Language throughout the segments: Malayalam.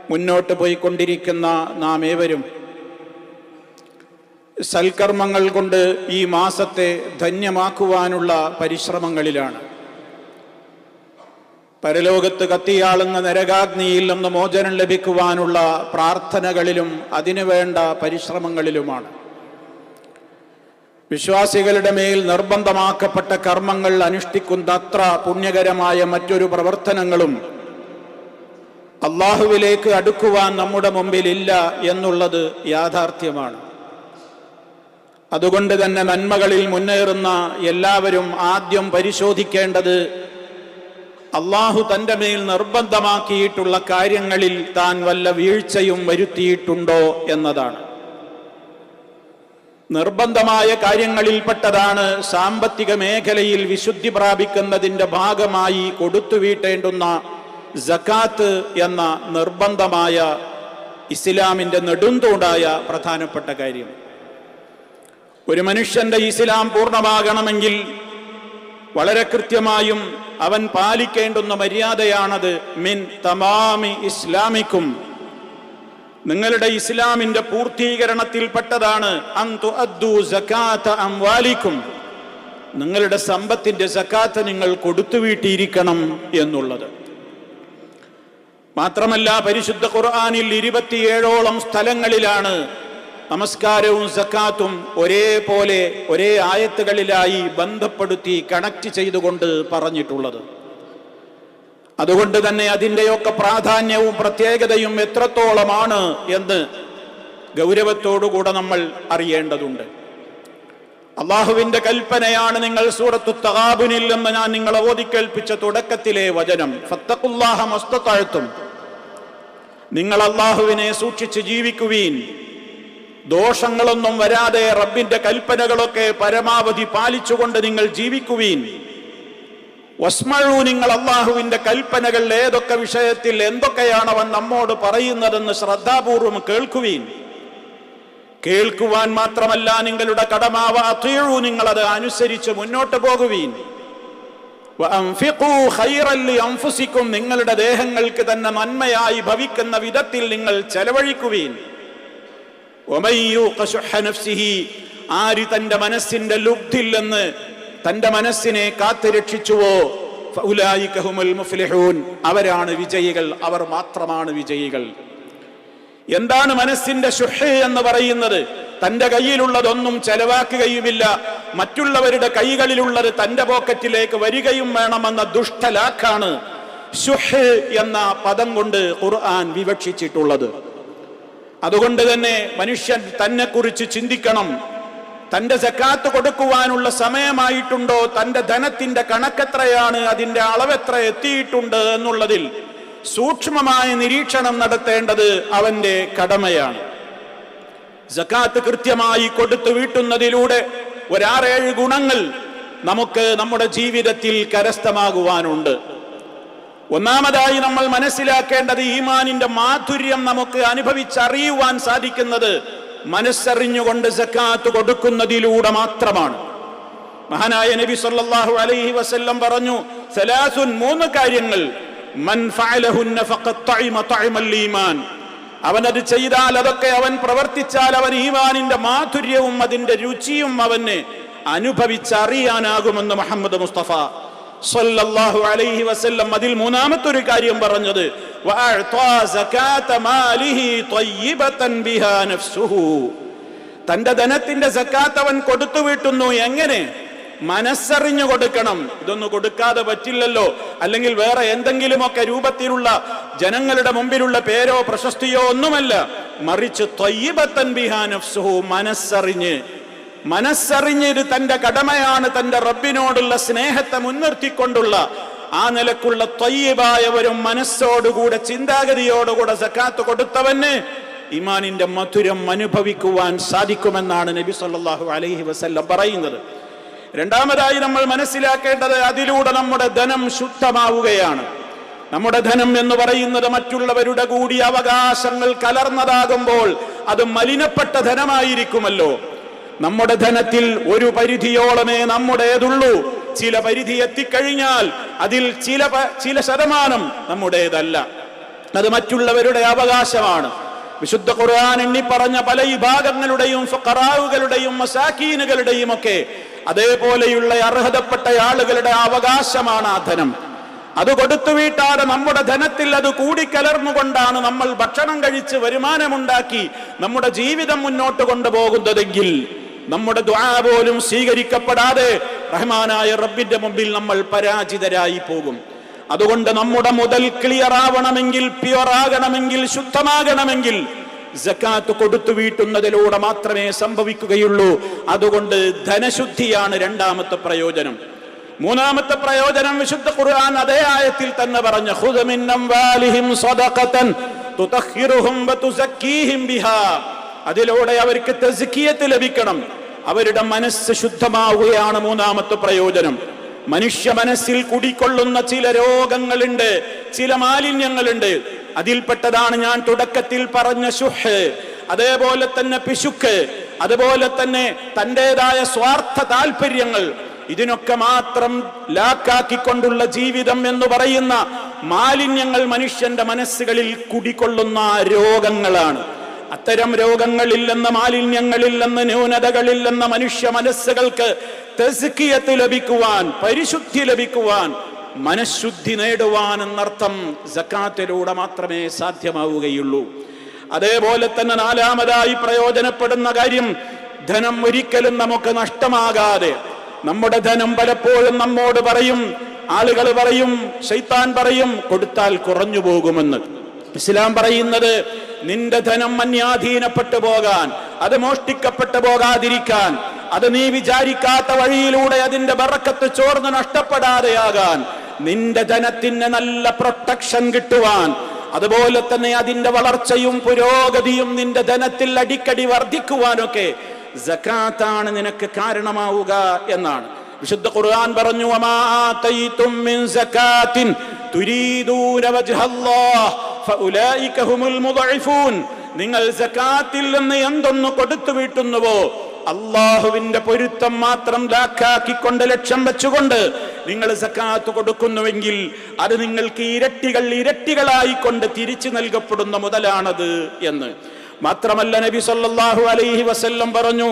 മുന്നോട്ട് പോയിക്കൊണ്ടിരിക്കുന്ന നാം ഏവരും സൽക്കർമ്മങ്ങൾ കൊണ്ട് ഈ മാസത്തെ ധന്യമാക്കുവാനുള്ള പരിശ്രമങ്ങളിലാണ്. പരലോകത്ത് കത്തിയാളുന്ന നരകാഗ്നിയിൽ നിന്ന് മോചനം ലഭിക്കുവാനുള്ള പ്രാർത്ഥനകളിലും അതിനുവേണ്ട പരിശ്രമങ്ങളിലുമാണ്. വിശ്വാസികളുടെ മേൽ നിർബന്ധമാക്കപ്പെട്ട കർമ്മങ്ങൾ അനുഷ്ഠിക്കുന്നത്ര പുണ്യകരമായ മറ്റൊരു പ്രവർത്തനങ്ങളും അള്ളാഹുവിലേക്ക് അടുക്കുവാൻ നമ്മുടെ മുമ്പിലില്ല എന്നുള്ളത് യാഥാർത്ഥ്യമാണ്. അതുകൊണ്ട് തന്നെ നന്മകളിൽ മുന്നേറുന്ന എല്ലാവരും ആദ്യം പരിശോധിക്കേണ്ടത് അള്ളാഹു തൻ്റെ മേൽ നിർബന്ധമാക്കിയിട്ടുള്ള കാര്യങ്ങളിൽ താൻ വല്ല വീഴ്ചയും വരുത്തിയിട്ടുണ്ടോ എന്നതാണ്. നിർബന്ധമായ കാര്യങ്ങളിൽപ്പെട്ടതാണ് സാമ്പത്തിക മേഖലയിൽ വിശുദ്ധി പ്രാപിക്കുന്നതിൻ്റെ ഭാഗമായി കൊടുത്തുവീട്ടേണ്ടുന്ന സകാത്ത് എന്ന നിർബന്ധമായ ഇസ്ലാമിൻ്റെ നെടുന്തൂണായ പ്രധാനപ്പെട്ട കാര്യം. ഒരു മനുഷ്യന്റെ ഇസ്ലാം പൂർണ്ണമാകണമെങ്കിൽ വളരെ കൃത്യമായും അവൻ പാലിക്കേണ്ടുന്ന മര്യാദയാണത്. മിൻ തമാമി ഇസ്ലാമിക്കും, നിങ്ങളുടെ ഇസ്ലാമിന്റെ പൂർത്തീകരണത്തിൽപ്പെട്ടതാണ് അൻ തുഅദ്ദു സകാത അംവാലിക്കും, നിങ്ങളുടെ സമ്പത്തിന്റെ സകാത്ത് നിങ്ങൾ കൊടുത്തുവീട്ടിയിരിക്കണം എന്നുള്ളത്. മാത്രമല്ല പരിശുദ്ധ ഖുർആനിൽ 27ഓളം സ്ഥലങ്ങളിലാണ് നമസ്കാരവും സക്കാത്തും ഒരേപോലെ ഒരേ ആയത്തുകളിലായി ബന്ധപ്പെടുത്തി കണക്ട് ചെയ്തുകൊണ്ട് പറഞ്ഞിട്ടുള്ളത്. അതുകൊണ്ട് തന്നെ അതിൻ്റെയൊക്കെ പ്രാധാന്യവും പ്രത്യേകതയും എത്രത്തോളമാണ് എന്ന് ഗൗരവത്തോടുകൂടെ നമ്മൾ അറിയേണ്ടതുണ്ട്. അള്ളാഹുവിന്റെ കൽപ്പനയാണ്. നിങ്ങൾ സൂറത്തു തഗാബുനിൽ എന്ന് ഞാൻ നിങ്ങളെ ഓതിക്കേൽപ്പിച്ച തുടക്കത്തിലെ വചനം, ഫത്തഖുല്ലാഹ മസ്തതഅ്തും, നിങ്ങൾ അള്ളാഹുവിനെ സൂക്ഷിച്ച് ജീവിക്കുവീൻ, ദോഷങ്ങളൊന്നും വരാതെ റബ്ബിന്റെ കൽപ്പനകളൊക്കെ പരമാവധി പാലിച്ചുകൊണ്ട് നിങ്ങൾ ജീവിക്കുവീൻ. വസ്മഉ, നിങ്ങൾ അള്ളാഹുവിന്റെ കൽപ്പനകൾ ഏതൊക്കെ വിഷയത്തിൽ എന്തൊക്കെയാണ് അവൻ നമ്മോട് പറയുന്നതെന്ന് ശ്രദ്ധാപൂർവം കേൾക്കുവീൻ. കേൾക്കുവാൻ മാത്രമല്ല നിങ്ങളുടെ കടമാവ അത്വീഉ, നിങ്ങളത് അനുസരിച്ച് മുന്നോട്ട് പോകുവീൻ. വഅൻഫിഖൂ ഖൈറൻ ലിഅൻഫുസിക്കും, നിങ്ങളുടെ ദേഹങ്ങൾക്ക് തന്നെ നന്മയായി ഭവിക്കുന്ന വിധത്തിൽ നിങ്ങൾ ചെലവഴിക്കുവീൻ. വമൻ യൂഖ ശുഹ നഫ്സിഹി, ആര് തന്റെ മനസ്സിന്റെ ലുബ്ധിൽ നിന്ന് തന്റെ മനസ്സിനെ കാത്തുരക്ഷിച്ചുവോ ഫഉലൈക ഹുമുൽ മുഫ്ലിഹൂൻ, അവരാണ് വിജയികൾ, അവർ മാത്രമാണ് വിജയികൾ. എന്താണ് മനസ്സിന്റെ ശുഹ് എന്ന് പറയുന്നത്? തന്റെ കയ്യിലുള്ളതൊന്നും ചെലവാക്കുകയുമില്ല, മറ്റുള്ളവരുടെ കൈകളിലുള്ളത് തന്റെ പോക്കറ്റിലേക്ക് വരികയും വേണമെന്ന ദുഷ്ടലാക്കാണ് ശുഹ് എന്ന പദം കൊണ്ട് ഖുർആൻ വിവക്ഷിച്ചിട്ടുള്ളത്. അതുകൊണ്ട് തന്നെ മനുഷ്യൻ തന്നെ കുറിച്ച് ചിന്തിക്കണം. തന്റെ സക്കാത്ത് കൊടുക്കുവാനുള്ള സമയമായിട്ടുണ്ടോ? തന്റെ ധനത്തിന്റെ കണക്കെത്രയാണ്? അതിന്റെ അളവെത്ര എത്തിയിട്ടുണ്ട് എന്നുള്ളതിൽ സൂക്ഷ്മമായ നിരീക്ഷണം നടത്തേണ്ടത് അവന്റെ കടമയാണ്. സക്കാത്ത് കൃത്യമായി കൊടുത്തു വീട്ടുന്നതിലൂടെ 6-7 ഗുണങ്ങൾ നമുക്ക് നമ്മുടെ ജീവിതത്തിൽ കരസ്ഥമാകുവാനുണ്ട്. ഒന്നാമതായി നമ്മൾ മനസ്സിലാക്കേണ്ടത് ഈമാനിന്റെ മാധുര്യം നമുക്ക് അനുഭവിച്ചറിയുവാൻ സാധിക്കുന്നത് മനസ്സറിഞ്ഞുകൊണ്ട് സക്കാത്ത് കൊടുക്കുന്നതിലൂടെ മാത്രമാണ്. മഹാനായ നബി സല്ലല്ലാഹു അലൈഹി വസല്ലം പറഞ്ഞു, സലാസുൻ, 3 കാര്യങ്ങൾ, മൻ ഫഅലഹുന്ന ഫഖദ് തഅമ തഅമൽ ഈമാൻ, അവനത് ചെയ്താൽ, അതൊക്കെ അവൻ പ്രവർത്തിച്ചാൽ അവൻ ഈമാനിന്റെ മാധുര്യവും അതിന്റെ രുചിയും അവന് അനുഭവിച്ചറിയാനാകുമെന്ന് മുഹമ്മദ് മുസ്തഫ സല്ലല്ലാഹു അലൈഹി വസല്ലം. അതിൽ 3-മത്തൊരു കാര്യം പറഞ്ഞത് വഅഅതാ സകാത മാലിഹി ത്വയ്യിബതൻ ബിഹാ നഫ്സുഹു, തന്റെ ധനത്തിന്റെ സക്കാത്ത് അവൻ കൊടുത്തു വീട്ടുന്നു. എങ്ങനെ? മനസ്സറിഞ്ഞു കൊടുക്കണം. ഇതൊന്നും കൊടുക്കാതെ പറ്റില്ലല്ലോ, അല്ലെങ്കിൽ വേറെ എന്തെങ്കിലുമൊക്കെ രൂപത്തിലുള്ള ജനങ്ങളുടെ മുമ്പിലുള്ള പേരോ പ്രശസ്തിയോ ഒന്നുമല്ല, മറിച്ച് ത്വയ്യിബതൻ ബിഹാ നഫ്സുഹു, മനസ്സറിഞ്ഞ് ഇത് തന്റെ കടമയാണ്, തന്റെ റബ്ബിനോടുള്ള സ്നേഹത്തെ മുൻനിർത്തിക്കൊണ്ടുള്ള ആ നിലക്കുള്ള ത്വയ്യിബായ ഒരു മനസ്സോടുകൂടെ ചിന്താഗതിയോടുകൂടെ സക്കാത്ത് കൊടുത്തവന് ഈമാനിന്റെ മധുരം അനുഭവിക്കുവാൻ സാധിക്കുമെന്നാണ് നബി സല്ലല്ലാഹു അലൈഹി വസല്ലം പറയുന്നത്. രണ്ടാമതായി നമ്മൾ മനസ്സിലാക്കേണ്ടത് അതിലൂടെ നമ്മുടെ ധനം ശുദ്ധമാവുകയാണ്. നമ്മുടെ ധനം എന്ന് പറയുന്നത് മറ്റുള്ളവരുടെ കൂടി അവകാശങ്ങൾ കലർന്നതാകുമ്പോൾ അത് മലിനപ്പെട്ട ധനമായിരിക്കുമല്ലോ. നമ്മുടെ ധനത്തിൽ ഒരു പരിധിയോളമേ നമ്മുടേതുള്ളൂ. ചില പരിധി എത്തിക്കഴിഞ്ഞാൽ അതിൽ ചില ശതമാനം നമ്മുടേതല്ല. അത് മറ്റുള്ളവരുടെ അവകാശമാണ്. വിശുദ്ധ ഖുർആൻ എണ്ണി പറഞ്ഞ പല വിഭാഗങ്ങളുടെയും ഫഖറാവുകളുടെയും മസാക്കീനുകളുടെയും ഒക്കെ അതേപോലെയുള്ള അർഹതപ്പെട്ട ആളുകളുടെ അവകാശമാണ് ആ ധനം. അത് കൊടുത്തു വീട്ടാതെ നമ്മുടെ ധനത്തിൽ അത് കൂടിക്കലർന്നുകൊണ്ടാണ് നമ്മൾ ഭക്ഷണം കഴിച്ച് വരുമാനമുണ്ടാക്കി നമ്മുടെ ജീവിതം മുന്നോട്ട് കൊണ്ടുപോകുന്നതെങ്കിൽ നമ്മുടെ ദുആ പോലും സ്വീകരിക്കപ്പെടാതെ റഹ്മാനായ റബ്ബിന്റെ മുമ്പിൽ നമ്മൾ പരാജിതരായി പോകും. അതുകൊണ്ട് നമ്മുടെ മുതൽ ക്ലിയർ ആവണമെങ്കിൽ, പ്യുവർ ആകണമെങ്കിൽ, ശുദ്ധമാകണമെങ്കിൽ സക്കാത്ത് കൊടുത്തു വീട്ടുന്നതിലൂടെ മാത്രമേ സംഭവിക്കുകയുള്ളൂ. അതുകൊണ്ട് ധനശുദ്ധിയാണ് രണ്ടാമത്തെ പ്രയോജനം. മൂന്നാമത്തെ പ്രയോജനം വിശുദ്ധ ഖുർആൻ അതേ ആയത്തിൽ തന്നെ പറഞ്ഞു, ഖുദ് മിൻ അംവാലിഹിം സദഖതൻ തുതഖിറുഹും വതുസക്കീഹിം ബിഹാ. അതിലൂടെ അവർക്ക് തസ്കിയത്ത് ലഭിക്കണം, അവരുടെ മനസ്സ് ശുദ്ധമാവുകയാണ് മൂന്നാമത്തെ പ്രയോജനം. മനുഷ്യ മനസ്സിൽ കുടികൊള്ളുന്ന ചില രോഗങ്ങളുണ്ട്, ചില മാലിന്യങ്ങളുണ്ട്. അതിൽപ്പെട്ടതാണ് ഞാൻ തുടക്കത്തിൽ പറഞ്ഞ ശുഹ്, അതേപോലെ തന്നെ പിശുക്ക്, അതുപോലെ തന്നെ തൻ്റെതായ സ്വാർത്ഥ താല്പര്യങ്ങൾ. ഇതിനൊക്കെ മാത്രം ലാക്കാക്കിക്കൊണ്ടുള്ള ജീവിതം എന്ന് പറയുന്ന മാലിന്യങ്ങൾ മനുഷ്യന്റെ മനസ്സുകളിൽ കുടികൊള്ളുന്ന രോഗങ്ങളാണ്. അത്തരം രോഗങ്ങളില്ലെന്ന, മാലിന്യങ്ങളില്ലെന്ന, ന്യൂനതകളില്ലെന്ന മനുഷ്യ മനസ്സുകൾക്ക് തസ്കിയത്ത് ലഭിക്കുവാൻ, പരിശുദ്ധി ലഭിക്കുവാൻ, മനഃശുദ്ധി നേടുവാൻ എന്നർത്ഥം സക്കാത്തിലൂടെ മാത്രമേ സാധ്യമാവുകയുള്ളൂ. അതേപോലെ തന്നെ നാലാമതായി പ്രയോജനപ്പെടുന്ന കാര്യം, ധനം ഒരിക്കലും നമുക്ക് നഷ്ടമാകാതെ, നമ്മുടെ ധനം പലപ്പോഴും നമ്മോട് പറയും, ആളുകൾ പറയും, ശൈത്താൻ പറയും കൊടുത്താൽ കുറഞ്ഞു പോകുമെന്ന്. ഇസ്ലാം പറയുന്നത് നിന്റെ ധനം അന്യാധീനപ്പെട്ടു പോകാൻ, അത് മോഷ്ടിക്കപ്പെട്ടു പോകാതിരിക്കാൻ, അത് നീ വിചാരിക്കാത്ത വഴിയിലൂടെ അതിന്റെ ബറക്കത്ത് ചോർന്ന് നഷ്ടപ്പെടാതെയാകാൻ, നിന്റെ ധനത്തിന് നല്ല പ്രൊട്ടക്ഷൻ കിട്ടുവാൻ, അതുപോലെ തന്നെ അതിന്റെ വളർച്ചയും പുരോഗതിയും നിന്റെ ധനത്തിൽ അടിക്കടി വർദ്ധിക്കുവാനൊക്കെ സക്കാത്താണ് നിനക്ക് കാരണമാവുക എന്നാണ്. വിശുദ്ധ ഖുർആൻ പറഞ്ഞു, വമാ ആതൈതും മിൻ സകാത്തിൻ തുരീദൂന വജ്ഹല്ലാഹ് ഫഉലൈക ഹുമുൽ മുദഇഫൂൻ. നിങ്ങൾ സക്കാത്തിൽ നിന്ന് എന്തൊന്ന് കൊടുത്തു വീട്ടുന്നുവോ, അള്ളാഹുവിന്റെ പൊരുത്തം മാത്രം ലാക്കാക്കിക്കൊണ്ട്, ലക്ഷ്യം വെച്ചുകൊണ്ട് നിങ്ങൾ സക്കാത്ത് കൊടുക്കുന്നുവെങ്കിൽ അത് നിങ്ങൾക്ക് ഇരട്ടികളായിക്കൊണ്ട് തിരിച്ചു നൽകപ്പെടുന്ന മുതലാണത് എന്ന്. മാത്രമല്ല നബി സല്ലല്ലാഹു അലൈഹി വസല്ലം പറഞ്ഞു,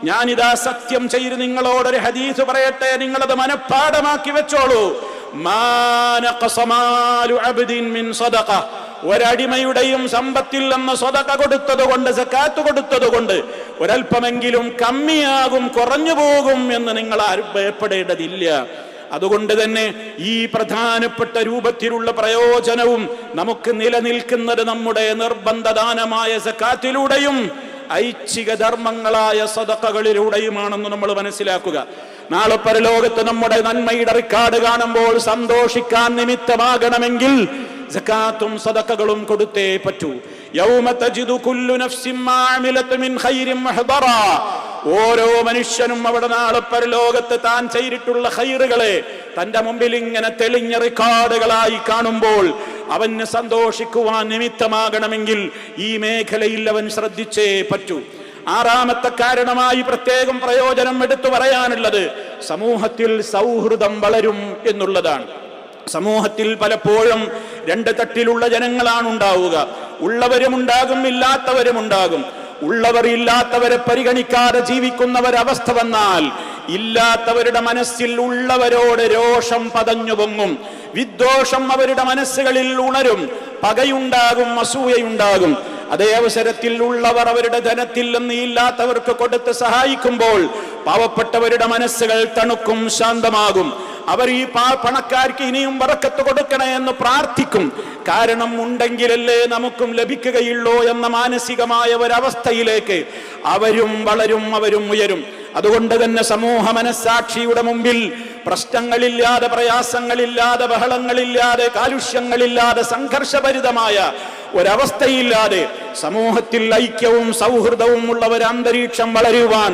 ഞാനിതാ സത്യം ചെയ്ത് നിങ്ങളോടൊരു ഹദീസ് പറയട്ടെ, നിങ്ങളത് മനഃപ്പാഠമാക്കി വെച്ചോളൂ. മാ നഖസ മാലു അബ്ദിൻ മിൻ സദഖ. ഒരടിമയുടെയും സമ്പത്തിൽ നിന്ന് സദഖ കൊടുത്തത് കൊണ്ട്, സക്കാത്ത് കൊടുത്തത് കൊണ്ട് ഒരൽപ്പമെങ്കിലും കമ്മിയാകും, കുറഞ്ഞു പോകും എന്ന് നിങ്ങൾ ആരും ഭയപ്പെടേണ്ടതില്ല. അതുകൊണ്ട് തന്നെ ഈ പ്രധാനപ്പെട്ട രൂപത്തിലുള്ള പ്രയോജനവും നമുക്ക് നിലനിൽക്കുന്നത് നമ്മുടെ നിർബന്ധദാനമായ സക്കാത്തിലൂടെയും ഐച്ഛിക ധർമ്മങ്ങളായ സദഖകളിലൂടെയുമാണെന്ന് നമ്മൾ മനസ്സിലാക്കുക. നാളെ പരലോകത്ത് നമ്മുടെ നന്മയുടെ റിക്കാർഡ് കാണുമ്പോൾ സന്തോഷിക്കാൻ നിമിത്തമാകണമെങ്കിൽ സക്കാത്തും സദഖകളും കൊടുത്തേ പറ്റൂ. യൗമ തജിദു കുല്ലു നഫ്സിൻ മാ അമിലത് മിൻ ഖൈരിൻ മുഹ്ദറാ. ഓരോ മനുഷ്യനും അവിടെ നാളെ പരലോകത്ത് താൻ ചെയ്തിട്ടുള്ള ഖൈറുകളെ തന്റെ മുമ്പിൽ ഇങ്ങനെ തെളിഞ്ഞ റിക്കാർഡുകളായി കാണുമ്പോൾ അവന് സന്തോഷിക്കുവാൻ നിമിത്തമാകണമെങ്കിൽ ഈ മേഖലയിൽ അവൻ ശ്രദ്ധിച്ചേ പറ്റൂ. ആറാമത്തെ കാരണമായി പ്രത്യേകം പ്രയോജനം എടുത്തു പറയാനുള്ളത്, സമൂഹത്തിൽ സൗഹൃദം വളരും എന്നുള്ളതാണ്. സമൂഹത്തിൽ പലപ്പോഴും രണ്ട് തട്ടിലുള്ള ജനങ്ങളാണ് ഉണ്ടാവുക. ഉള്ളവരുമുണ്ടാകും, ഇല്ലാത്തവരുമുണ്ടാകും. ഉള്ളവർ ഇല്ലാത്തവരെ പരിഗണിക്കാതെ ജീവിക്കുന്നവരവസ്ഥ വന്നാൽ ഇല്ലാത്തവരുടെ മനസ്സിൽ ഉള്ളവരോട് രോഷം പതഞ്ഞു പൊങ്ങും, വിദ്വേഷം അവരുടെ മനസ്സുകളിൽ ഉണരും, പകയുണ്ടാകും, അസൂയയുണ്ടാകും. അതേ അവസരത്തിൽ ഉള്ളവർ അവരുടെ ധനത്തിൽ നിന്ന് ഇല്ലാത്തവർക്ക് കൊടുത്ത് സഹായിക്കുമ്പോൾ പാവപ്പെട്ടവരുടെ മനസ്സുകൾ തണുക്കും, ശാന്തമാകും. അവർ ഈ പണക്കാർക്ക് ഇനിയും ബറക്കത്ത് കൊടുക്കണേ എന്ന് പ്രാർത്ഥിക്കും. കാരണം ഉണ്ടെങ്കിലല്ലേ നമുക്കും ലഭിക്കുകയുള്ളൂ എന്ന മാനസികമായ ഒരവസ്ഥയിലേക്ക് അവരും വളരും, അവരും ഉയരും. അതുകൊണ്ട് തന്നെ സമൂഹ മനസ്സാക്ഷിയുടെ മുമ്പിൽ പ്രശ്നങ്ങളില്ലാതെ, പ്രയാസങ്ങളില്ലാതെ, ബഹളങ്ങളില്ലാതെ, കാലുഷ്യങ്ങളില്ലാതെ, സംഘർഷഭരിതമായ ഒരവസ്ഥയില്ലാതെ സമൂഹത്തിൽ ഐക്യവും സൗഹൃദവും ഉള്ള ഒരു അന്തരീക്ഷം വളരുവാൻ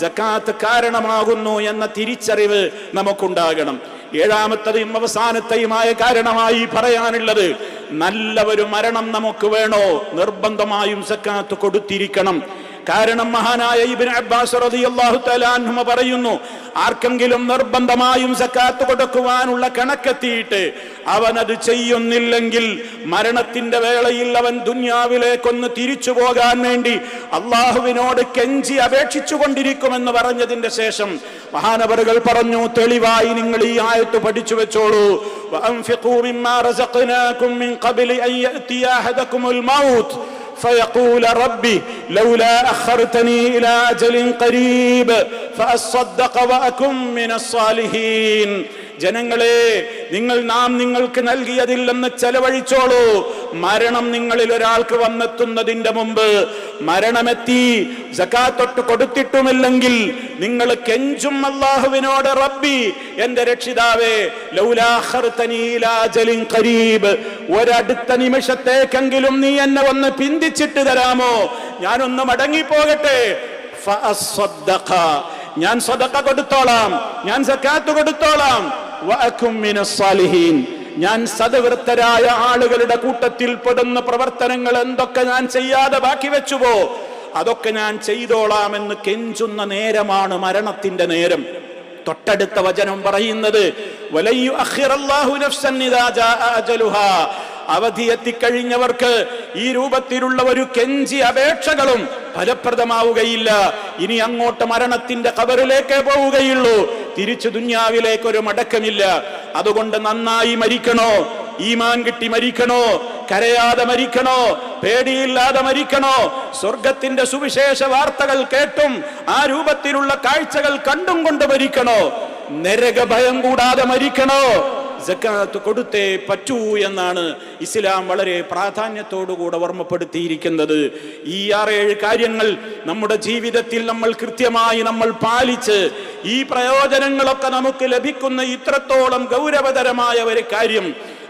സക്കാത്ത് കാരണമാകുന്നു എന്ന തിരിച്ചറിവ് നമുക്കുണ്ടാകണം. ഏഴാമത്തെയും അവസാനത്തെയുമായ കാരണമായി പറയാനുള്ളത്, നല്ലൊരു മരണം നമുക്ക് വേണോ, നിർബന്ധമായും സക്കാത്ത് കൊടുത്തിരിക്കണം. കാരണം മഹാനായ ഇബ്നു അബ്ബാസ് റളിയല്ലാഹു തആല അൻഹുമ പറയുന്നു, ആർക്കെങ്കിലും നിർബന്ധമായും സക്കാത്ത് കൊടുക്കുവാനുള്ള കണക്കെത്തിയിട്ട് അവൻ അത് ചെയ്യുന്നില്ലെങ്കിൽ മരണത്തിന്റെ വേളയിൽ അവൻ ദുനിയാവിലേക്കൊന്ന് തിരിച്ചു പോകാൻ വേണ്ടി അള്ളാഹുവിനോട് കെഞ്ചി അപേക്ഷിച്ചു കൊണ്ടിരിക്കുമെന്ന് പറഞ്ഞതിന്റെ ശേഷം മഹാനവറുകൾ പറഞ്ഞു, തെളിവായി നിങ്ങൾ ഈ ആയത്ത് പഠിച്ചു വെച്ചോളൂ. വഅൻഫിഖൂ മിമ്മാ റസഖ്നാകും മിൻ ഖബ്ലി അൻ യഅതിയ അഹദകുമുൽ മൗത്ത് فيقول ربي لولا أخرتني إلى أجل قريب فأصدق وأكن من الصالحين. ജനങ്ങളെ, നാം നിങ്ങൾക്ക് നൽകിയതിൽ നിന്ന് ചെലവഴിച്ചോളൂ. മരണം നിങ്ങളിൽ ഒരാൾക്ക് വന്നെത്തുന്നതിന്റെ മുമ്പ് മരണമെത്തി സകാത്ത് കൊടുത്തിട്ടുമില്ലെങ്കിൽ നിങ്ങൾ കെഞ്ചും അല്ലാഹുവിനോട്, റബ്ബി എന്റെ രക്ഷിതാവേ, ലൗലാ അഖർതനി ഇലാ അജലിൻ ഖരീബ്, ഒരടുത്ത നിമിഷത്തേക്കെങ്കിലും നീ എന്നെ ഒന്ന് പിന്തിച്ചിട്ട് തരാമോ, ഞാനൊന്ന് മടങ്ങിപ്പോകട്ടെ. ഫഅസ്സദ്ദഖ, ഞാൻ സദഖ കൊടുത്തോളാം, ഞാൻ സകാത്ത് കൊടുത്തോളാം. വഅകും മിനസ് സാലിഹീൻ, ഞാൻ സദ്വൃത്തരായ ആളുകളുടെ കൂട്ടത്തിൽ പെടുന്ന പ്രവർത്തനങ്ങൾ എന്തൊക്കെ ഞാൻ ചെയ്യാതെ ബാക്കി വെച്ചുവോ അതൊക്കെ ഞാൻ ചെയ്തോളാമെന്ന് കെഞ്ചുന്ന നേരമാണ് മരണത്തിന്റെ നേരം. തൊട്ടടുത്ത വചനം പറയുന്നത്, വലയ്യു അഖിറല്ലാഹു നഫ്സൻ ഇദാ ജാഅ അജലുഹാ, അവധി എത്തിക്കഴിഞ്ഞവർക്ക് ഈ രൂപത്തിലുള്ള ഒരു കെഞ്ചി അപേക്ഷകളും ഫലപ്രദമാവുകയില്ല. ഇനി അങ്ങോട്ട് മരണത്തിന്റെ ഖബറിലേക്കേ പോവുകയുള്ളൂ, തിരിച്ചു ദുനിയാവിലേക്ക് ഒരു മടക്കമില്ല. അതുകൊണ്ട് നന്നായി മരിക്കണോ, ഈമാൻ കിട്ടി മരിക്കണോ, കരയാതെ മരിക്കണോ, പേടിയില്ലാതെ മരിക്കണോ, സ്വർഗത്തിന്റെ സുവിശേഷ വാർത്തകൾ കേട്ടും ആ രൂപത്തിലുള്ള കാഴ്ചകൾ കണ്ടും കൊണ്ട് മരിക്കണോ, നരക ഭയം കൂടാതെ മരിക്കണോ, സക്കാത്ത് കൊടുത്തേ പറ്റൂ എന്നാണ് ഇസ്ലാം വളരെ പ്രാധാന്യത്തോടുകൂടെ ഓർമ്മപ്പെടുത്തിയിരിക്കുന്നത്. ഈ 6-7 കാര്യങ്ങൾ നമ്മുടെ ജീവിതത്തിൽ നമ്മൾ കൃത്യമായി പാലിച്ച് ഈ പ്രയോജനങ്ങളൊക്കെ നമുക്ക് ലഭിക്കുന്ന ഇത്രത്തോളം ഗൗരവതരമായ ഒരു കാര്യം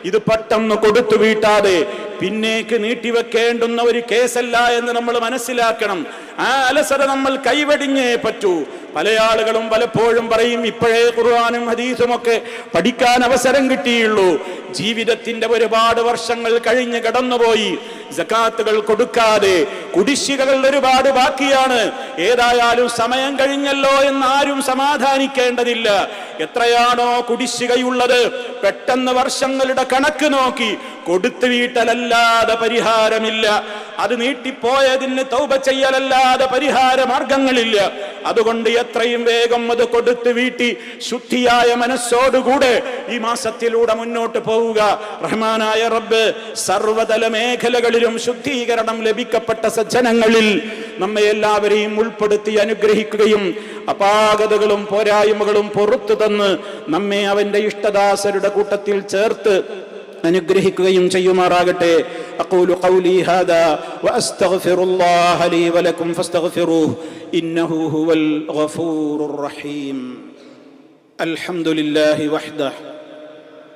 ഇത് പെട്ടെന്ന് കൊടുത്തു വീട്ടാതെ പിന്നേക്ക് നീട്ടിവെക്കേണ്ടുന്ന ഒരു കേസല്ല എന്ന് നമ്മൾ മനസ്സിലാക്കണം. ആ അലസത നമ്മൾ കൈവെടിഞ്ഞേ പറ്റൂ. പല ആളുകളും പലപ്പോഴും പറയും, ഇപ്പോഴേ ഖുർആനും ഹദീസും ഒക്കെ പഠിക്കാൻ അവസരം കിട്ടിയുള്ളൂ, ജീവിതത്തിന്റെ ഒരുപാട് വർഷങ്ങൾ കഴിഞ്ഞ് കടന്നുപോയി, സകാത്തുകൾ കൊടുക്കാതെ കുടിശ്ശികകൾ ഒരുപാട് ബാക്കിയാണ്, ഏതായാലും സമയം കഴിഞ്ഞല്ലോ എന്നാരും സമാധാനിക്കേണ്ടതില്ല. എത്രയാണോ കുടിശ്ശികയുള്ളത് പെട്ടെന്ന് വർഷങ്ങളുടെ കണക്ക് നോക്കി കൊടുത്തു വീട്ടലല്ലാതെ പരിഹാരമില്ല. അത് നീട്ടിപ്പോയതിന് തൗബ ചെയ്യലല്ലാതെ പരിഹാര മാർഗങ്ങളില്ല. അതുകൊണ്ട് എത്രയും വേഗം അത് കൊടുത്തു വീട്ടി ശുദ്ധിയായ മനസ്സോടുകൂടെ ഈ മാസത്തിലൂടെ മുന്നോട്ട് പോവുക. റഹ്മാനായ റബ്ബ് സർവതല മേഖലകളിലും ശുദ്ധീകരണം ലഭിക്കപ്പെട്ട സജ്ജനങ്ങളിൽ നമ്മെ എല്ലാവരെയും ഉൾപ്പെടുത്തി അനുഗ്രഹിക്കുകയും അപാകതകളും പോരായ്മകളും പുറത്തു തന്ന് നമ്മെ അവന്റെ ഇഷ്ടദാസരുടെ കൂട്ടത്തിൽ ചേർത്ത് അനുഗ്രഹിക്കുകയും ചെയ്യുമാറാകട്ടെ. അഖൂലു ഖൗലി ഹാദാ വഅസ്തഗ്ഫിറുല്ലാഹ ലീ വലക്കും ഫസ്തഗ്ഫിറൂഹു ഇന്നഹു ഹുവൽ ഗഫൂറുർ റഹീം. അൽഹംദുലില്ലാഹി വഹ്ദഹു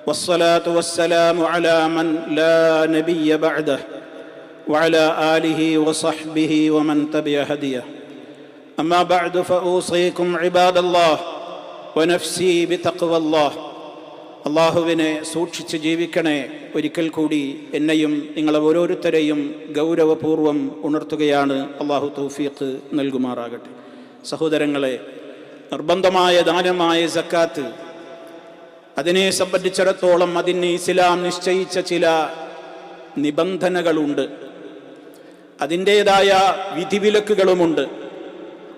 വസ്സലാത്തു വസ്സലാമു അലാ മൻ ലാ നബിയ്യ ബഅദഹു വഅലാ ആലിഹി വസഹ്ബിഹി വമൻ തബിഅ ഹദിയഹു. അമ്മാ ബഅദു ഫഊസീകും ഇബാദല്ലാഹ് വനഫ്സി ബിതഖ്വല്ലാഹ്. അള്ളാഹുവിനെ സൂക്ഷിച്ച് ജീവിക്കണേ. ഒരിക്കൽ കൂടി എന്നെയും നിങ്ങളെ ഓരോരുത്തരെയും ഗൗരവപൂർവം ഉണർത്തുകയാണ്. അള്ളാഹു തൗഫീഖ് നൽകുമാറാകട്ടെ. സഹോദരങ്ങളെ, നിർബന്ധമായ ദാനമായ സക്കാത്ത്, അതിനെ സംബന്ധിച്ചിടത്തോളം അതിന് ഇസ്ലാം നിശ്ചയിച്ച ചില നിബന്ധനകളുണ്ട്, അതിൻ്റെതായ വിധിവിലക്കുകളുമുണ്ട്.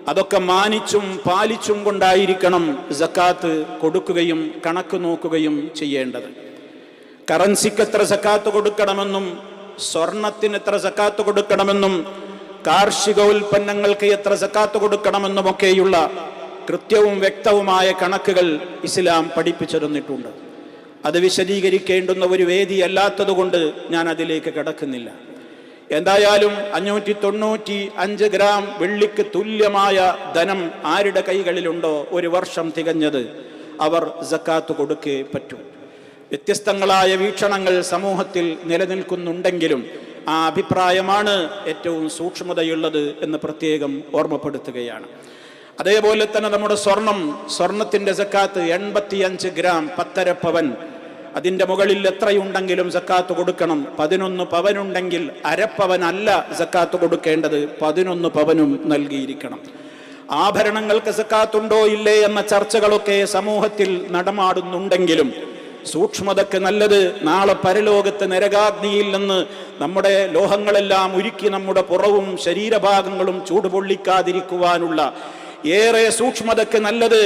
അതൊക്കെ മാനിച്ചും പാലിച്ചും കൊണ്ടായിരിക്കണം സക്കാത്ത് കൊടുക്കുകയും കണക്ക് നോക്കുകയും ചെയ്യേണ്ടത്. കറൻസിക്ക് എത്ര സക്കാത്ത് കൊടുക്കണമെന്നും സ്വർണത്തിന് എത്ര സക്കാത്ത് കൊടുക്കണമെന്നും കാർഷിക ഉൽപ്പന്നങ്ങൾക്ക് എത്ര സക്കാത്ത് കൊടുക്കണമെന്നുമൊക്കെയുള്ള കൃത്യവും വ്യക്തവുമായ കണക്കുകൾ ഇസ്ലാം പഠിപ്പിച്ചു തന്നിട്ടുണ്ട്. അത് വിശദീകരിക്കേണ്ടുന്ന ഒരു വേദി അല്ലാത്തതുകൊണ്ട് ഞാൻ അതിലേക്ക് കടക്കുന്നില്ല. എന്തായാലും 595 ഗ്രാം വെള്ളിക്ക് തുല്യമായ ധനം ആരുടെ കൈകളിലുണ്ടോ ഒരു വർഷം തികഞ്ഞത്, അവർ സക്കാത്ത് കൊടുക്കേ പറ്റൂ. വ്യത്യസ്തങ്ങളായ വീക്ഷണങ്ങൾ സമൂഹത്തിൽ നിലനിൽക്കുന്നുണ്ടെങ്കിലും ആ അഭിപ്രായമാണ് ഏറ്റവും സൂക്ഷ്മതയുള്ളത് എന്ന് പ്രത്യേകം ഓർമ്മപ്പെടുത്തുകയാണ്. അതേപോലെ തന്നെ നമ്മുടെ സ്വർണത്തിന്റെ സക്കാത്ത് 85 ഗ്രാം 10.5 പവൻ, അതിൻ്റെ മുകളിൽ എത്രയുണ്ടെങ്കിലും സക്കാത്ത് കൊടുക്കണം. 11 പവനുണ്ടെങ്കിൽ അരപ്പവനല്ല സക്കാത്ത് കൊടുക്കേണ്ടത്, 11 പവനും നൽകിയിരിക്കണം. ആഭരണങ്ങൾക്ക് സക്കാത്തുണ്ടോ ഇല്ലേ എന്ന ചർച്ചകളൊക്കെ സമൂഹത്തിൽ നടമാടുന്നുണ്ടെങ്കിലും സൂക്ഷ്മതയ്ക്ക് നല്ലത് നാളെ പരലോകത്ത് നരകാഗ്നിയിൽ നിന്ന് നമ്മുടെ ലോഹങ്ങളെല്ലാം ഉരുക്കി നമ്മുടെ പുറവും ശരീരഭാഗങ്ങളും ചൂടുപൊള്ളിക്കാതിരിക്കുവാനുള്ള ഏറെ സൂക്ഷ്മതയ്ക്ക് നല്ലത്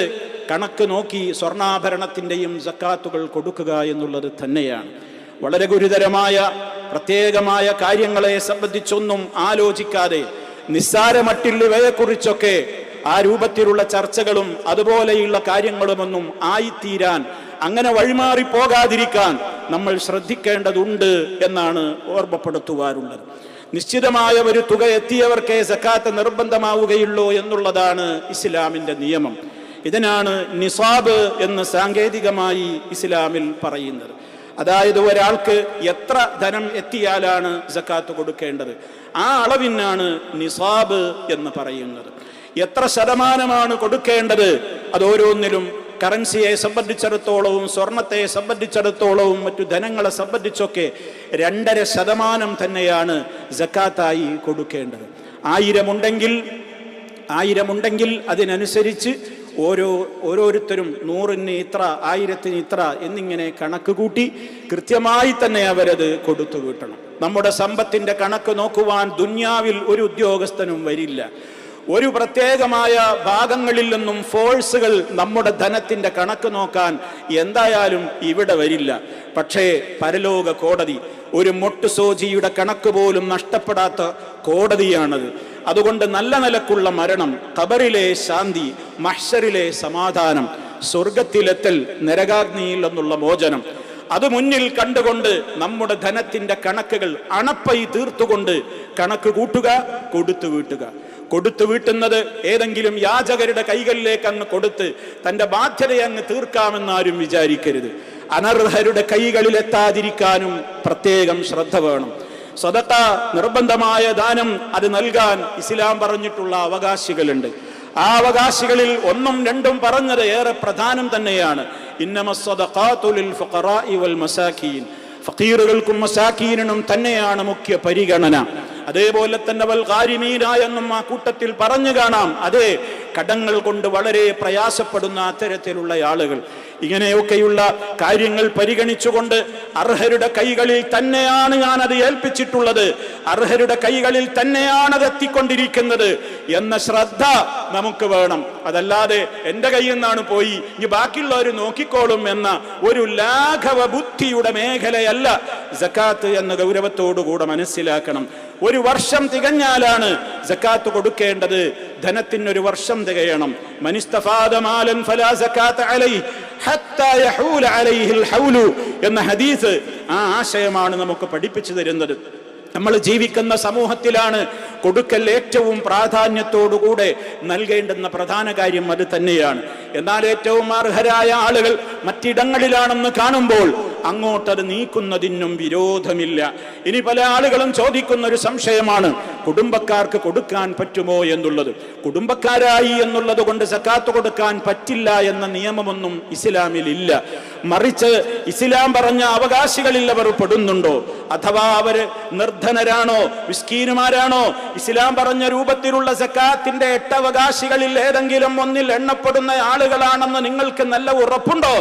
കണക്ക് നോക്കി സ്വർണ്ണാഭരണത്തിൻ്റെയും സക്കാത്തുകൾ കൊടുക്കുക എന്നുള്ളത് തന്നെയാണ്. വളരെ ഗുരുതരമായ പ്രത്യേകമായ കാര്യങ്ങളെ സംബന്ധിച്ചൊന്നും ആലോചിക്കാതെ നിസ്സാരമട്ടിൽ ഇവയെക്കുറിച്ചൊക്കെ ആ രൂപത്തിലുള്ള ചർച്ചകളും അതുപോലെയുള്ള കാര്യങ്ങളുമൊന്നും ആയിത്തീരാൻ, അങ്ങനെ വഴിമാറി പോകാതിരിക്കാൻ നമ്മൾ ശ്രദ്ധിക്കേണ്ടതുണ്ട് എന്നാണ് ഓർമ്മപ്പെടുത്തുവാറുള്ളത്. നിശ്ചിതമായ ഒരു തുക എത്തിയവർക്കേ സക്കാത്ത് നിർബന്ധമാവുകയുള്ളൂ എന്നുള്ളതാണ് ഇസ്ലാമിൻ്റെ നിയമം. ഇതിനാണ് നിസാബ് എന്ന് സാങ്കേതികമായി ഇസ്ലാമിൽ പറയുന്നത്. അതായത് ഒരാൾക്ക് എത്ര ധനം എത്തിയാലാണ് സക്കാത്ത് കൊടുക്കേണ്ടത്, ആ അളവിനാണ് നിസാബ് എന്ന് പറയുന്നത്. എത്ര ശതമാനമാണ് കൊടുക്കേണ്ടത്, അതോരോന്നിലും കറൻസിയെ സംബന്ധിച്ചിടത്തോളവും സ്വർണത്തെ സംബന്ധിച്ചിടത്തോളവും മറ്റു ധനങ്ങളെ സംബന്ധിച്ചൊക്കെ 2.5% തന്നെയാണ് സക്കാത്തായി കൊടുക്കേണ്ടത്. 1000 ഉണ്ടെങ്കിൽ അതിനനുസരിച്ച് ഓരോരുത്തരും 100-ന് ഇത്ര, 1000-ന് ഇത്ര എന്നിങ്ങനെ കണക്ക് കൂട്ടി കൃത്യമായി തന്നെ അവരത് കൊടുത്തു വീട്ടണം. നമ്മുടെ സമ്പത്തിൻ്റെ കണക്ക് നോക്കുവാൻ ദുന്യാവിൽ ഒരു ഉദ്യോഗസ്ഥനും വരില്ല. ഒരു പ്രത്യേകമായ ഭാഗങ്ങളിൽ നിന്നും ഫോഴ്സുകൾ നമ്മുടെ ധനത്തിൻ്റെ കണക്ക് നോക്കാൻ എന്തായാലും ഇവിടെ വരില്ല. പക്ഷേ പരലോക കോടതി ഒരു മൊട്ടുസോജിയുടെ കണക്ക് പോലും നഷ്ടപ്പെടാത്ത കോടതിയാണത്. അതുകൊണ്ട് നല്ല നിലക്കുള്ള മരണം, ഖബറിലെ ശാന്തി, മഹ്ശറിലെ സമാധാനം, സ്വർഗത്തിലെത്തൽ, നരകാഗ്നിയിൽ നിന്നുള്ള മോചനം, അത് മുന്നിൽ കണ്ടുകൊണ്ട് നമ്മുടെ ധനത്തിൻ്റെ കണക്കുകൾ അണപ്പൈ തീർത്തുകൊണ്ട് കണക്ക് കൂട്ടുക, കൊടുത്തു വീട്ടുക. കൊടുത്തു വീട്ടുന്നത് ഏതെങ്കിലും യാചകരുടെ കൈകളിലേക്ക് അങ്ങ് കൊടുത്ത് തൻ്റെ ബാധ്യതയെ അങ്ങ് തീർക്കാമെന്നാരും വിചാരിക്കരുത്. അനർഹരുടെ കൈകളിൽ എത്താതിരിക്കാനും പ്രത്യേകം ശ്രദ്ധ വേണം. സദഖ നിർബന്ധമായ ദാനം അത് നൽകാൻ ഇസ്ലാം പറഞ്ഞിട്ടുള്ള അവകാശികളുണ്ട്. ആ അവകാശികളിൽ 1ഉം 2ഉം പറഞ്ഞത് ഏറെ പ്രധാനം തന്നെയാണ്. ഇന്നമസ്സദഖാതു ലിൽ ഫുഖറാഇ വൽ മസാകീൻ, ഫഖീറുകൾക്കും മസാകീനും തന്നെയാണ് മുഖ്യ പരിഗണന. അതേപോലെ തന്നെ വൽ ഗാരിമീന എന്നും ആ കൂട്ടത്തിൽ പറഞ്ഞു കാണാം. അതേ, കടങ്ങൾ കൊണ്ട് വളരെ പ്രയാസപ്പെടുന്ന അത്തരത്തിലുള്ള ആളുകൾ. ഇങ്ങനെയൊക്കെയുള്ള കാര്യങ്ങൾ പരിഗണിച്ചുകൊണ്ട് അർഹരുടെ കൈകളിൽ തന്നെയാണ് ഞാനത് ഏൽപ്പിച്ചിട്ടുള്ളത്, അർഹരുടെ കൈകളിൽ തന്നെയാണ് അത് എത്തിക്കൊണ്ടിരിക്കുന്നത് എന്ന ശ്രദ്ധ നമുക്ക് വേണം. അതല്ലാതെ എൻ്റെ കയ്യിൽ നിന്നാണ് പോയി, ഇനി ബാക്കിയുള്ളവർ നോക്കിക്കോളും എന്ന ഒരു ലാഘവ ബുദ്ധിയുടെ മേഖലയല്ല സക്കാത്ത് എന്ന ഗൗരവത്തോടുകൂടെ മനസ്സിലാക്കണം. 1 വർഷം തികഞ്ഞാലാണ് സക്കാത്ത് കൊടുക്കേണ്ടത്. ധനത്തിന് 1 വർഷം തികയണം. മനിസ്തഫാദ മാലൻ ഫലാ സക്കാത്ത അലൈഹി ഹത്താ യഹൂല അലൈഹിൽ ഹൗലു എന്ന ഹദീസ് ആ ആശയമാണ് നമുക്ക് പഠിപ്പിച്ചു തരുന്നത്. നമ്മൾ ജീവിക്കുന്ന സമൂഹത്തിലാണ് കൊടുക്കൽ ഏറ്റവും പ്രാധാന്യത്തോടുകൂടെ നൽകേണ്ടുന്ന പ്രധാന കാര്യം അത് തന്നെയാണ്. എന്നാൽ ഏറ്റവും അർഹരായ ആളുകൾ മറ്റിടങ്ങളിലാണെന്ന് കാണുമ്പോൾ അങ്ങോട്ടത് നീക്കുന്നതിനും വിരോധമില്ല. ഇനി പല ആളുകളും ചോദിക്കുന്ന ഒരു സംശയമാണ്, കുടുംബക്കാർക്ക് കൊടുക്കാൻ പറ്റുമോ എന്നുള്ളത്. കുടുംബക്കാരായി എന്നുള്ളത് കൊണ്ട് സക്കാത്ത് കൊടുക്കാൻ പറ്റില്ല എന്ന നിയമമൊന്നും ഇസ്ലാമിൽ ഇല്ല. മറിച്ച് ഇസ്ലാം പറഞ്ഞ അവകാശികളിൽ അവർ പെടുന്നുണ്ടോ, അഥവാ അവര് നിർധനരാണോ, മിസ്കീനുമാരാണോ, ഇസ്ലാം പറഞ്ഞ രൂപത്തിലുള്ള സക്കാത്തിന്റെ 8 അവകാശികളിൽ ഏതെങ്കിലും ഒന്നിൽ എണ്ണപ്പെടുന്ന ആളുകളാണെന്ന് നിങ്ങൾക്ക് നല്ല ഉറപ്പുണ്ടോ?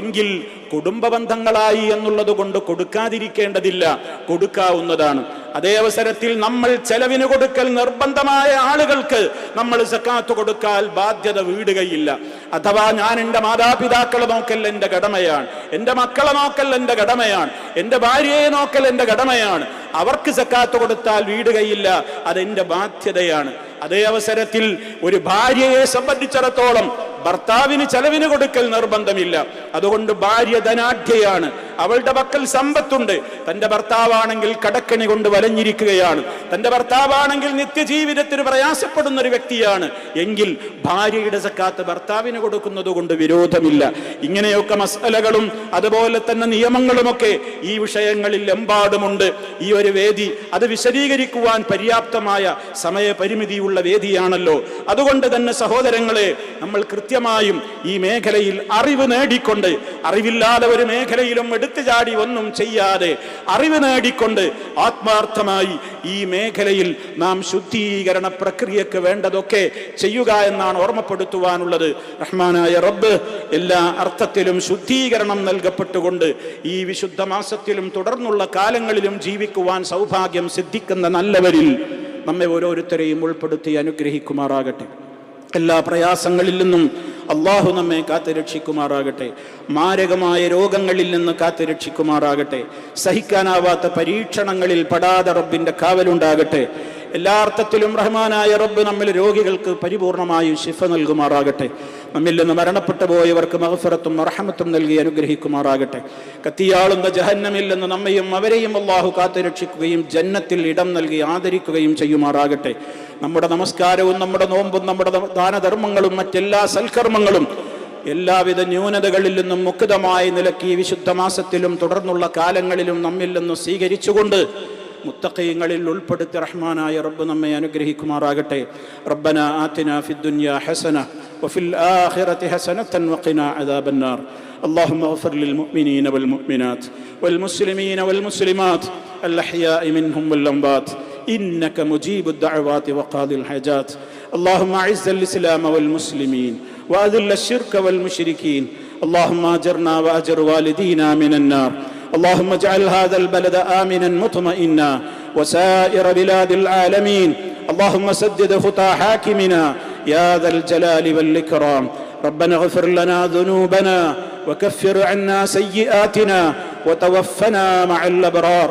എങ്കിൽ കുടുംബ ബന്ധങ്ങളായി എന്നുള്ളത് കൊണ്ട് കൊടുക്കാതിരിക്കേണ്ടതില്ല, കൊടുക്കാവുന്നതാണ്. അതേ അവസരത്തിൽ നമ്മൾ ചെലവിന് കൊടുക്കൽ നിർബന്ധമായ ആളുകൾക്ക് നമ്മൾ സക്കാത്ത് കൊടുക്കാൻ ബാധ്യത വീടുകയില്ല. അഥവാ ഞാൻ എൻ്റെ മാതാപിതാക്കളെ നോക്കൽ എൻ്റെ കടമയാണ്, എൻ്റെ മക്കളെ നോക്കൽ എൻ്റെ കടമയാണ്, എൻ്റെ ഭാര്യയെ നോക്കൽ എൻ്റെ കടമയാണ്, അവർക്ക് സക്കാത്ത് കൊടുത്താൽ വീടുകയില്ല, അതെൻ്റെ ബാധ്യതയാണ്. അതേ അവസരത്തിൽ ഒരു ഭാര്യയെ സംബന്ധിച്ചിടത്തോളം ഭർത്താവിന് ചെലവിന് കൊടുക്കൽ നിർബന്ധമില്ല. അതുകൊണ്ട് ഭാര്യ ധനാഢ്യയാണ്, അവളുടെ പക്കൽ സമ്പത്തുണ്ട്. തന്റെ ഭർത്താവാണെങ്കിൽ കടക്കണി കൊണ്ട് വലഞ്ഞിരിക്കുകയാണ്, തന്റെ ഭർത്താവാണെങ്കിൽ നിത്യജീവിതത്തിന് പ്രയാസപ്പെടുന്ന ഒരു വ്യക്തിയാണ് എങ്കിൽ ഭാര്യയുടെ സക്കാത്ത് ഭർത്താവിന് കൊടുക്കുന്നത് കൊണ്ട് വിരോധമില്ല. ഇങ്ങനെയൊക്കെ മസ്അലകളും അതുപോലെ തന്നെ നിയമങ്ങളുമൊക്കെ ഈ വിഷയങ്ങളിൽ എമ്പാടുമുണ്ട്. ഈ ഒരു വേദി അത് വിശദീകരിക്കുവാൻ പര്യാപ്തമായ സമയപരിമിതിയുള്ള വേദിയാണല്ലോ. അതുകൊണ്ട് തന്നെ സഹോദരങ്ങളെ, നമ്മൾ കൃത്യമായും ഈ മേഖലയിൽ അറിവ് നേടിക്കൊണ്ട്, അറിവില്ലാതെ ഒരു മേഖലയിലും എടുത്തു ചാടി ഒന്നും ചെയ്യാതെ അറിവ് നേടിക്കൊണ്ട് ആത്മാർത്ഥമായി ഈ മേഖലയിൽ നാം ശുദ്ധീകരണ പ്രക്രിയക്ക് വേണ്ടതൊക്കെ ചെയ്യുക എന്നാണ് ഓർമ്മപ്പെടുത്തുവാനുള്ളത്. റഹ്മാനായ റബ്ബ് എല്ലാ അർത്ഥത്തിലും ശുദ്ധീകരണം നൽകപ്പെട്ടുകൊണ്ട് ഈ വിശുദ്ധ മാസത്തിലും തുടർന്നുള്ള കാലങ്ങളിലും ജീവിക്കുവാൻ സൗഭാഗ്യം സിദ്ധിക്കുന്ന നല്ലവരിൽ നമ്മെ ഓരോരുത്തരെയും ഉൾപ്പെടുത്തി അനുഗ്രഹിക്കുമാറാകട്ടെ. എല്ലാ പ്രയാസങ്ങളിൽ നിന്നും അള്ളാഹു നമ്മെ കാത്തുരക്ഷിക്കുമാറാകട്ടെ. മാരകമായ രോഗങ്ങളിൽ നിന്ന് കാത്തുരക്ഷിക്കുമാറാകട്ടെ. സഹിക്കാനാവാത്ത പരീക്ഷണങ്ങളിൽ പെടാതെ റബ്ബിന്റെ കാവലുണ്ടാകട്ടെ. എല്ലാ അർത്ഥത്തിലും റഹ്മാനായ റബ്ബ് നമ്മിൽ രോഗികൾക്ക് പരിപൂർണമായും ശിഫ നൽകുമാറാകട്ടെ. നമ്മിൽ നിന്ന് മരണപ്പെട്ടു പോയവർക്ക് മഗ്ഫിറത്തും റഹ്മത്തും നൽകി അനുഗ്രഹിക്കുമാറാകട്ടെ. കത്തിയാളുന്ന ജഹന്നമിൽ നിന്ന് നമ്മയും അവരെയും അള്ളാഹു കാത്തുരക്ഷിക്കുകയും ജന്നത്തിൽ ഇടം നൽകി ആദരിക്കുകയും ചെയ്യുമാറാകട്ടെ. നമ്മുടെ നമസ്കാരവും നമ്മുടെ നോമ്പും നമ്മുടെ ദാനധർമ്മങ്ങളും മറ്റെല്ലാ സൽക്കർമ്മങ്ങളും എല്ലാവിധ ന്യൂനതകളിൽ നിന്നും മുക്തമായ നിലയ്ക്ക് ഈ വിശുദ്ധ മാസത്തിലും തുടർന്നുള്ള കാലങ്ങളിലും നമ്മിൽ നിന്ന് സ്വീകരിച്ചുകൊണ്ട് മുത്തഖീങ്ങളിൽ ഉൾപ്പെടുത്തി റഹ്മാനായ റബ്ബ് നമ്മെ അനുഗ്രഹിക്കുമാറാകട്ടെ. റബ്ബന ആതിനാ ഫിദ്ദുനിയാ ഹസന വഫിൽ ആഖിറതി ഹസനതൻ വഖിനാ അദാബന്നാർ. اللهم اغفر للمؤمنين والمؤمنات والمسلمين والمسلمات الأحياء منهم والأموات إنك مجيب الدعوات وقاضي الحاجات. اللهم أعز الإسلام والمسلمين وأذل الشرك والمشركين. اللهم أجرنا وأجر والدينا من النار. اللهم اجعل هذا البلد آمنا مطمئنا وسائر بلاد العالمين. اللهم سدد خطى حاكمنا يا ذا الجلال والإكرام. ربنا اغفر لنا ذنوبنا وكفر عنا سيئاتنا وتوفنا مع الأبرار.